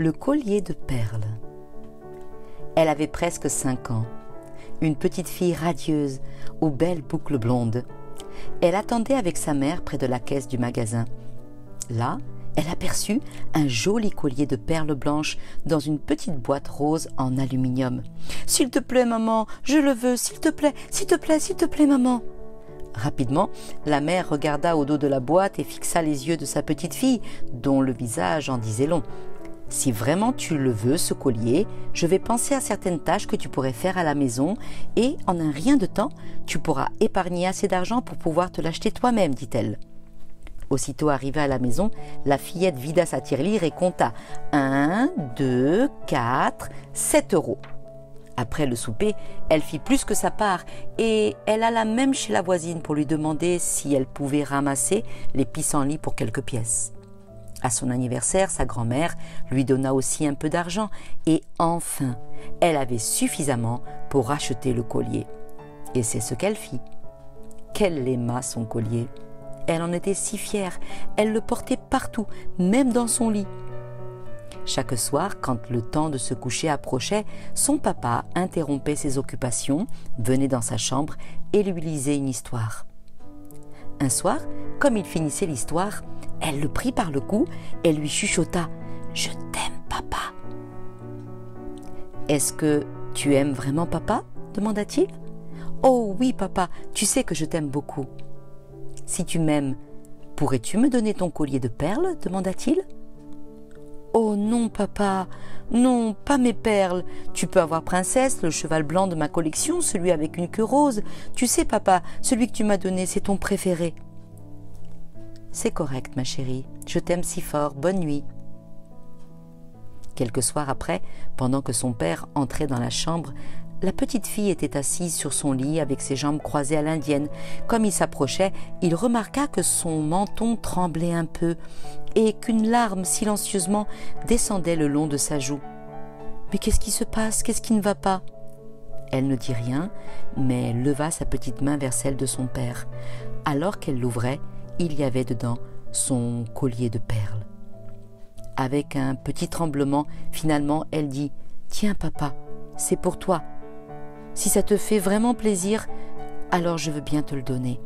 Le collier de perles. Elle avait presque 5 ans, une petite fille radieuse, aux belles boucles blondes. Elle attendait avec sa mère près de la caisse du magasin. Là, elle aperçut un joli collier de perles blanches dans une petite boîte rose en aluminium. « S'il te plaît, maman, je le veux, s'il te plaît, s'il te plaît, s'il te plaît, maman !» Rapidement, la mère regarda au dos de la boîte et fixa les yeux de sa petite fille, dont le visage en disait long. « Si vraiment tu le veux, ce collier, je vais penser à certaines tâches que tu pourrais faire à la maison et, en un rien de temps, tu pourras épargner assez d'argent pour pouvoir te l'acheter toi-même, dit-elle. » Aussitôt arrivée à la maison, la fillette vida sa tirelire et compta 1, 2, 4, 7 euros. Après le souper, elle fit plus que sa part et elle alla même chez la voisine pour lui demander si elle pouvait ramasser les pissenlits pour quelques pièces. À son anniversaire, sa grand-mère lui donna aussi un peu d'argent et enfin, elle avait suffisamment pour acheter le collier. Et c'est ce qu'elle fit. Qu'elle aima son collier. Elle en était si fière, elle le portait partout, même dans son lit. Chaque soir, quand le temps de se coucher approchait, son papa interrompait ses occupations, venait dans sa chambre et lui lisait une histoire. Un soir, comme il finissait l'histoire, elle le prit par le cou et lui chuchota « Je t'aime, papa !»« Est-ce que tu aimes vraiment papa ?» demanda-t-il. « Oh oui, papa, tu sais que je t'aime beaucoup. »« Si tu m'aimes, pourrais-tu me donner ton collier de perles ?» demanda-t-il. « Oh non, papa, non, pas mes perles. Tu peux avoir Princesse, le cheval blanc de ma collection, celui avec une queue rose. Tu sais, papa, celui que tu m'as donné, c'est ton préféré. »« C'est correct, ma chérie. Je t'aime si fort. Bonne nuit. » Quelques soirs après, pendant que son père entrait dans la chambre, la petite fille était assise sur son lit avec ses jambes croisées à l'indienne. Comme il s'approchait, il remarqua que son menton tremblait un peu et qu'une larme silencieusement descendait le long de sa joue. « Mais qu'est-ce qui se passe? Qu'est-ce qui ne va pas ?» Elle ne dit rien, mais leva sa petite main vers celle de son père. Alors qu'elle l'ouvrait, il y avait dedans son collier de perles. Avec un petit tremblement, finalement, elle dit « Tiens, papa, c'est pour toi. Si ça te fait vraiment plaisir, alors je veux bien te le donner. »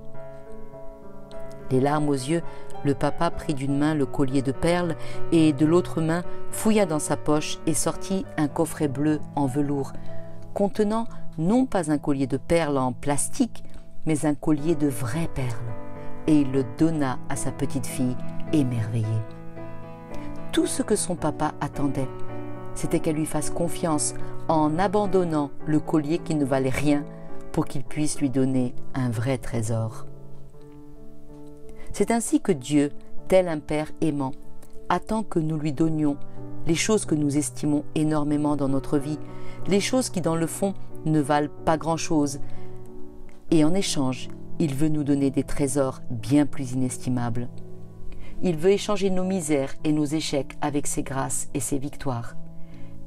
Les larmes aux yeux, le papa prit d'une main le collier de perles et de l'autre main fouilla dans sa poche et sortit un coffret bleu en velours, contenant non pas un collier de perles en plastique, mais un collier de vraies perles, et il le donna à sa petite fille émerveillée. Tout ce que son papa attendait, c'était qu'elle lui fasse confiance en abandonnant le collier qui ne valait rien pour qu'il puisse lui donner un vrai trésor. C'est ainsi que Dieu, tel un père aimant, attend que nous lui donnions les choses que nous estimons énormément dans notre vie, les choses qui dans le fond ne valent pas grand-chose. Et en échange, il veut nous donner des trésors bien plus inestimables. Il veut échanger nos misères et nos échecs avec ses grâces et ses victoires.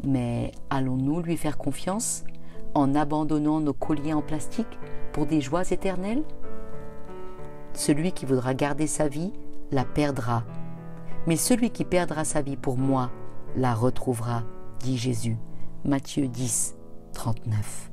Mais allons-nous lui faire confiance en abandonnant nos colliers en plastique pour des joies éternelles? Celui qui voudra garder sa vie la perdra, mais celui qui perdra sa vie pour moi la retrouvera, dit Jésus. Matthieu 10, 39.